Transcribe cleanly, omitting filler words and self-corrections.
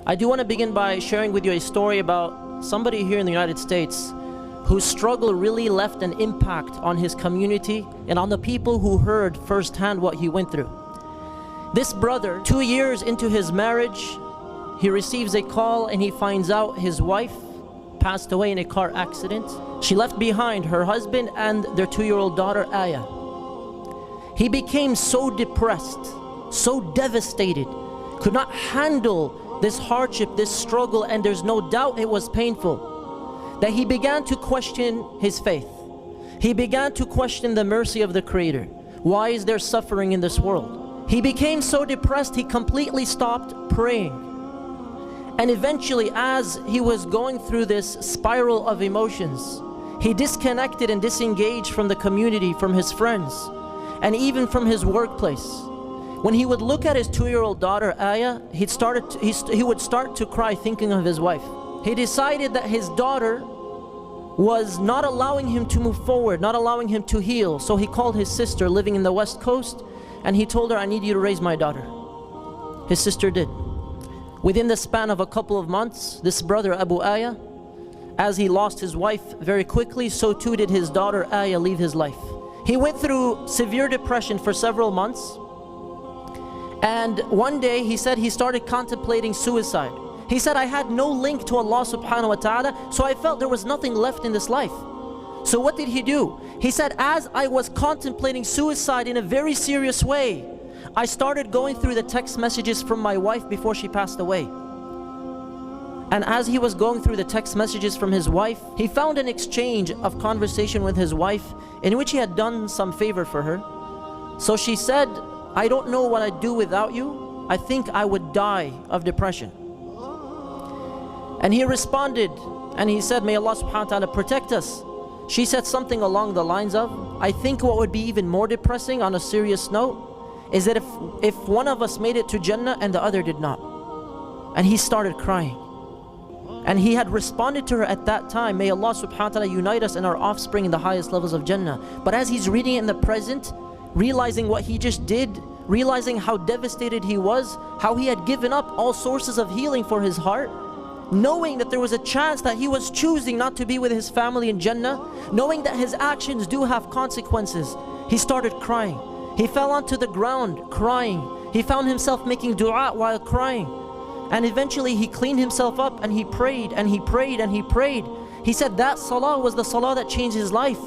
I do want to begin by sharing with you a story about somebody here in the United States whose struggle really left an impact on his community and on the people who heard firsthand what he went through. This brother, 2 years into his marriage, he receives a call and he finds out his wife passed away in a car accident. She left behind her husband and their 2-year-old daughter, Aya. He became so depressed, so devastated, could not handle this hardship, this struggle, and there's no doubt it was painful, that he began to question his faith. He began to question the mercy of the Creator. Why is there suffering in this world? He became so depressed, he completely stopped praying. And eventually, as he was going through this spiral of emotions, he disconnected and disengaged from the community, from his friends, and even from his workplace. When he would look at his 2-year-old daughter, Aya, he would start to cry thinking of his wife. He decided that his daughter was not allowing him to move forward, not allowing him to heal. So he called his sister living in the West Coast and he told her, I need you to raise my daughter. His sister did. Within the span of a couple of months, this brother Abu Aya, as he lost his wife very quickly, so too did his daughter Aya leave his life. He went through severe depression for several months, and one day he said he started contemplating suicide. He said, I had no link to Allah subhanahu wa ta'ala, so I felt there was nothing left in this life. So what did he do? He said, as I was contemplating suicide in a very serious way, I started going through the text messages from my wife before she passed away. And as he was going through the text messages from his wife, he found an exchange of conversation with his wife in which he had done some favor for her. So she said, I don't know what I'd do without you. I think I would die of depression. And he responded and he said, may Allah subhanahu wa ta'ala protect us. She said something along the lines of, I think what would be even more depressing on a serious note is that if one of us made it to Jannah and the other did not. And he started crying. And he had responded to her at that time, may Allah subhanahu wa ta'ala unite us and our offspring in the highest levels of Jannah. But as he's reading it in the present, realizing what he just did, realizing how devastated he was, how he had given up all sources of healing for his heart, knowing that there was a chance that he was choosing not to be with his family in Jannah, knowing that his actions do have consequences, he started crying. He fell onto the ground crying. He found himself making dua while crying. And eventually he cleaned himself up and he prayed and he prayed and he prayed. He said that salah was the salah that changed his life.